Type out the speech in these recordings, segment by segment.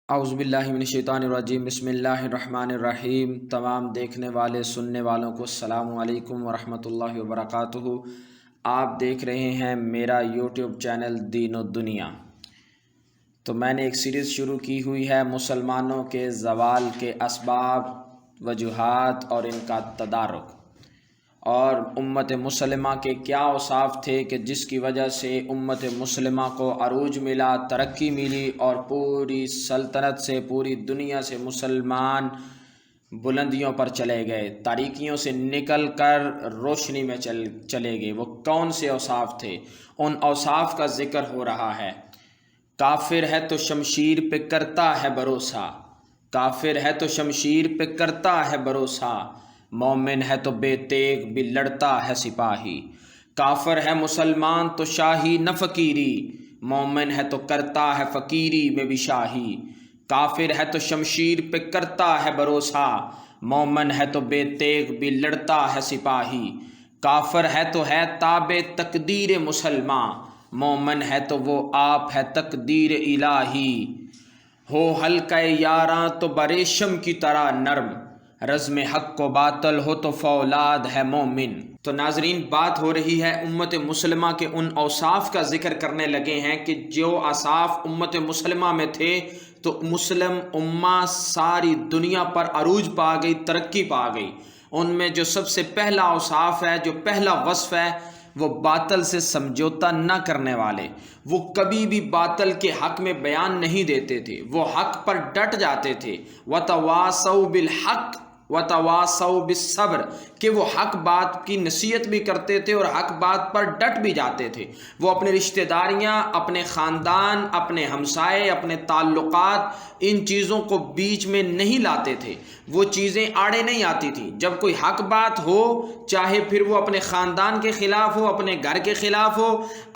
اعوذ باللہ من الشیطان الرجیم، بسم اللہ الرحمن الرحیم۔ تمام دیکھنے والے سننے والوں کو السلام علیکم ورحمۃ اللہ وبرکاتہ۔ آپ دیکھ رہے ہیں میرا یوٹیوب چینل دین و دنیا۔ تو میں نے ایک سیریز شروع کی ہوئی ہے مسلمانوں کے زوال کے اسباب، وجوہات اور ان کا تدارک، اور امت مسلمہ کے کیا اوصاف تھے کہ جس کی وجہ سے امت مسلمہ کو عروج ملا، ترقی ملی، اور پوری سلطنت سے، پوری دنیا سے مسلمان بلندیوں پر چلے گئے، تاریکیوں سے نکل کر روشنی میں چلے گئے۔ وہ کون سے اوصاف تھے؟ ان اوصاف کا ذکر ہو رہا ہے۔ کافر ہے تو شمشیر پہ کرتا ہے بھروسہ، کافر ہے تو شمشیر پہ کرتا ہے بھروسہ، مومن ہے تو بے تیغ بھی لڑتا ہے سپاہی۔ کافر ہے مسلمان تو شاہی نہ فقیری، مومن ہے تو کرتا ہے فقیری میں بھی شاہی۔ کافر ہے تو شمشیر پہ کرتا ہے بھروسہ، مومن ہے تو بے تیغ بھی لڑتا ہے سپاہی۔ کافر ہے تو ہے تابع تقدیر مسلماں، مومن ہے تو وہ آپ ہے تقدیر الہی۔ ہو حلقہ یاراں تو بریشم کی طرح نرم، رزم حق و باطل ہو تو فولاد ہے مومن۔ تو ناظرین، بات ہو رہی ہے امت مسلمہ کے ان اوصاف کا ذکر کرنے لگے ہیں کہ جو اوصاف امت مسلمہ میں تھے تو مسلم امہ ساری دنیا پر عروج پا گئی، ترقی پا گئی۔ ان میں جو سب سے پہلا اوصاف ہے، جو پہلا وصف ہے، وہ باطل سے سمجھوتا نہ کرنے والے۔ وہ کبھی بھی باطل کے حق میں بیان نہیں دیتے تھے، وہ حق پر ڈٹ جاتے تھے۔ وَتَوَاصَوْا بِالْحَقِّ وَتَوَاصَوْا بِالصَّبْرِ، کہ وہ حق بات کی نصیحت بھی کرتے تھے اور حق بات پر ڈٹ بھی جاتے تھے۔ وہ اپنے رشتہ داریاں، اپنے خاندان، اپنے ہمسائے، اپنے تعلقات، ان چیزوں کو بیچ میں نہیں لاتے تھے۔ وہ چیزیں آڑے نہیں آتی تھیں۔ جب کوئی حق بات ہو، چاہے پھر وہ اپنے خاندان کے خلاف ہو، اپنے گھر کے خلاف ہو،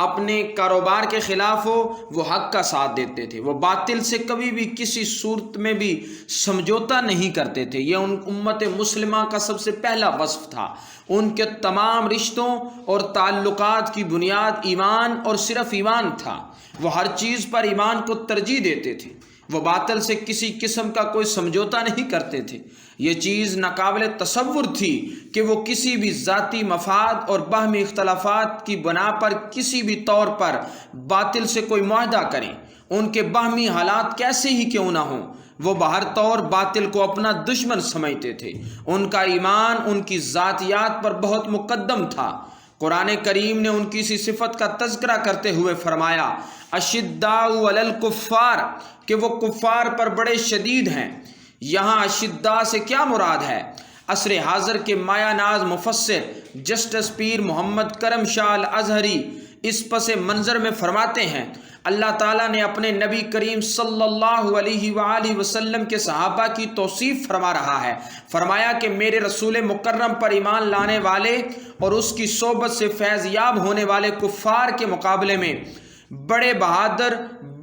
اپنے کاروبار کے خلاف ہو، وہ حق کا ساتھ دیتے تھے۔ وہ باطل سے کبھی بھی کسی صورت میں بھی سمجھوتا نہیں کرتے تھے۔ یہ ان امت مسلمہ کا سب سے پہلا وصف تھا۔ ان کے تمام رشتوں اور تعلقات کی بنیاد ایمان اور صرف ایمان تھا۔ وہ ہر چیز پر ایمان کو ترجیح دیتے تھے۔ وہ باطل سے کسی قسم کا کوئی سمجھوتا نہیں کرتے تھے۔ یہ چیز ناقابل تصور تھی کہ وہ کسی بھی ذاتی مفاد اور باہمی اختلافات کی بنا پر کسی بھی طور پر باطل سے کوئی معاہدہ کریں، ان کے باہمی حالات کیسے ہی کیوں نہ ہوں۔ وہ بہر طور باطل کو اپنا دشمن سمجھتے تھے۔ ان کا ایمان ان کی ذاتیات پر بہت مقدم تھا۔ قرآن کریم نے ان کی اسی صفت کا تذکرہ کرتے ہوئے فرمایا، اشداء علی الکفار، کہ وہ کفار پر بڑے شدید ہیں۔ یہاں اشداء سے کیا مراد ہے؟ عصر حاضر کے مایہ ناز مفسر جسٹس پیر محمد کرم شاہ الازہری اس پس منظر میں فرماتے ہیں، اللہ تعالیٰ نے اپنے نبی کریم صلی اللہ علیہ وآلہ وسلم کے صحابہ کی توصیف فرما رہا ہے۔ فرمایا کہ میرے رسول مکرم پر ایمان لانے والے اور اس کی صحبت سے فیض یاب ہونے والے کفار کے مقابلے میں بڑے بہادر،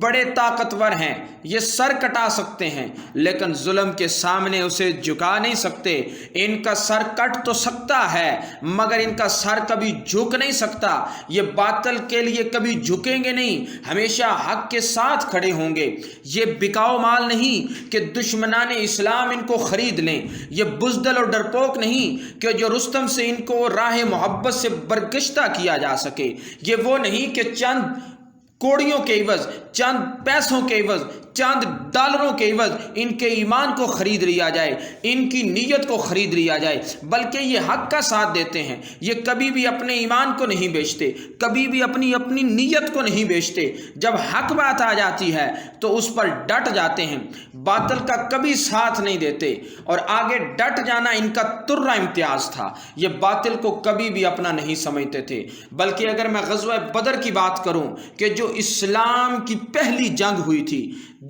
بڑے طاقتور ہیں۔ یہ سر کٹا سکتے ہیں لیکن ظلم کے سامنے اسے جھکا نہیں سکتے۔ ان کا سر کٹ تو سکتا ہے مگر ان کا سر کبھی جھک نہیں سکتا۔ یہ باطل کے لیے کبھی جھکیں گے نہیں، ہمیشہ حق کے ساتھ کھڑے ہوں گے۔ یہ بکاؤ مال نہیں کہ دشمنان اسلام ان کو خرید لیں۔ یہ بزدل اور ڈرپوک نہیں کہ جو رستم سے ان کو راہ محبت سے برگشتہ کیا جا سکے۔ یہ وہ نہیں کہ چند کوڑیوں کے عوض، چند پیسوں کے عوض، چند ڈالروں کے عوض ان کے ایمان کو خرید لیا جائے، ان کی نیت کو خرید لیا جائے، بلکہ یہ حق کا ساتھ دیتے ہیں۔ یہ کبھی بھی اپنے ایمان کو نہیں بیچتے، کبھی بھی اپنی نیت کو نہیں بیچتے۔ جب حق بات آ جاتی ہے تو اس پر ڈٹ جاتے ہیں، باطل کا کبھی ساتھ نہیں دیتے، اور آگے ڈٹ جانا ان کا ترا امتیاز تھا۔ یہ باطل کو کبھی بھی اپنا نہیں سمجھتے تھے۔ بلکہ اگر میں غزوہ بدر کی بات کروں کہ جو اسلام کی پہلی جنگ ہوئی تھی،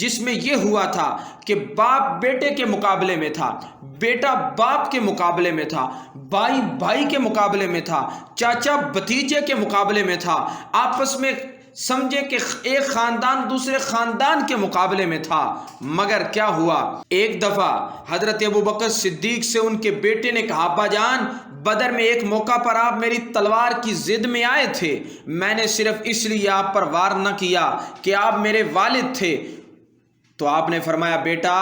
جس میں یہ ہوا تھا کہ باپ بیٹے کے مقابلے میں تھا، بیٹا باپ کے مقابلے میں تھا، بھائی بھائی کے مقابلے میں تھا، چاچا بھتیجے کے مقابلے میں تھا، آپس میں سمجھے کہ ایک خاندان دوسرے خاندان کے مقابلے میں تھا، مگر کیا ہوا؟ ایک دفعہ حضرت ابوبکر صدیق سے ان کے بیٹے نے کہا، ابا جان، بدر میں ایک موقع پر آپ میری تلوار کی ضد میں آئے تھے، میں نے صرف اس لیے آپ پر وار نہ کیا کہ آپ میرے والد تھے، تو آپ نے فرمایا بیٹا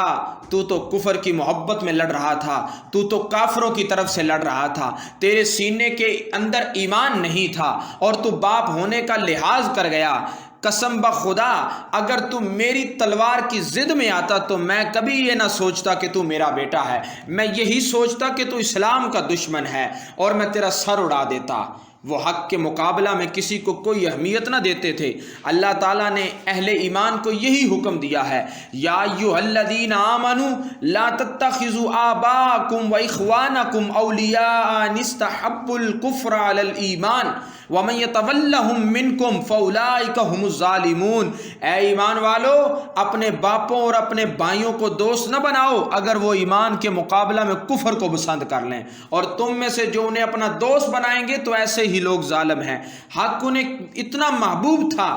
تو کفر کی محبت میں لڑ رہا تھا، تو کافروں کی طرف سے لڑ رہا تھا، تیرے سینے کے اندر ایمان نہیں تھا اور تو باپ ہونے کا لحاظ کر گیا۔ قسم بخدا اگر تو میری تلوار کی ضد میں آتا تو میں کبھی یہ نہ سوچتا کہ تو میرا بیٹا ہے، میں یہی سوچتا کہ تو اسلام کا دشمن ہے اور میں تیرا سر اڑا دیتا۔ وہ حق کے مقابلہ میں کسی کو کوئی اہمیت نہ دیتے تھے۔ اللہ تعالیٰ نے اہل ایمان کو یہی حکم دیا ہے، یا ایھا الذین آمنوا لا تتخذوا آباءکم واخوانکم اولیاء ان استحبوا الکفر علی الایمان ومن یتولہم منکم فاولئک ھم الظالمون۔ اے ایمان والو، اپنے باپوں اور اپنے بھائیوں کو دوست نہ بناؤ اگر وہ ایمان کے مقابلہ میں کفر کو پسند کر لیں، اور تم میں سے جو انہیں اپنا دوست بنائیں گے تو ایسے ہی لوگ ظالم ہیں۔ حق انہیں اتنا محبوب تھا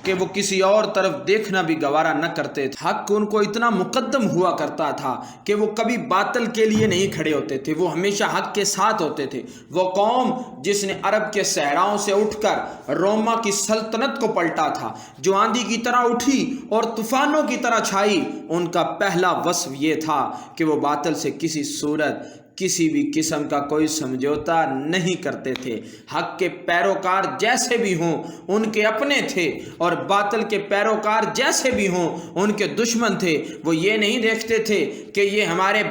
کہ وہ کسی اور طرف دیکھنا بھی گوارا نہ کرتے تھے۔ حق ان کو اتنا مقدم ہوا کرتا تھا کہ وہ کبھی باطل کے لیے نہیں کھڑے ہوتے تھے، وہ ہمیشہ حق کے ساتھ ہوتے تھے۔ وہ قوم جس نے عرب کے صحراؤں سے اٹھ کر روما کی سلطنت کو پلٹا تھا، جو آندھی کی طرح اٹھی اور طوفانوں کی طرح چھائی، ان کا پہلا وصف یہ تھا کہ وہ باطل سے کسی صورت کسی بھی قسم کا کوئی سمجھوتا نہیں کرتے تھے۔ حق کے پیروکار جیسے بھی ہوں ان کے اپنے تھے، اور باطل کے پیروکار جیسے بھی ہوں ان کے دشمن تھے۔ وہ یہ نہیں دیکھتے تھے کہ یہ ہمارے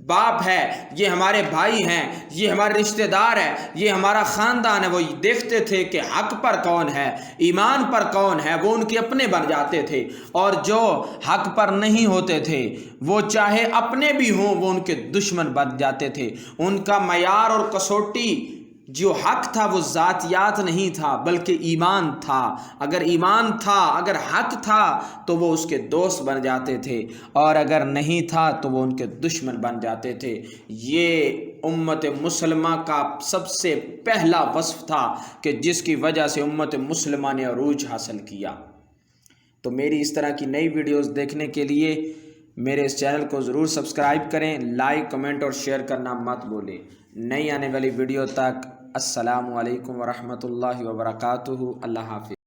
باپ ہے، یہ ہمارے بھائی ہیں، یہ ہمارے رشتہ دار ہے، یہ ہمارا خاندان ہے۔ وہ دیکھتے تھے کہ حق پر کون ہے، ایمان پر کون ہے، وہ ان کے اپنے بن جاتے تھے۔ اور جو حق پر نہیں ہوتے تھے وہ چاہے اپنے بھی ہوں وہ ان کے دشمن بن جاتے تھے۔ ان کا معیار اور کسوٹی جو حق تھا وہ ذاتیات نہیں تھا بلکہ ایمان تھا۔ اگر ایمان تھا، اگر حق تھا تو وہ اس کے دوست بن جاتے تھے، اور اگر نہیں تھا تو وہ ان کے دشمن بن جاتے تھے۔ یہ امت مسلمہ کا سب سے پہلا وصف تھا کہ جس کی وجہ سے امت مسلمہ نے عروج حاصل کیا۔ تو میری اس طرح کی نئی ویڈیوز دیکھنے کے لیے میرے اس چینل کو ضرور سبسکرائب کریں، لائک، کمنٹ اور شیئر کرنا مت بھولیں۔ نئی آنے والی ویڈیو تک السلام علیکم ورحمۃ اللہ وبرکاتہ۔ اللہ حافظ۔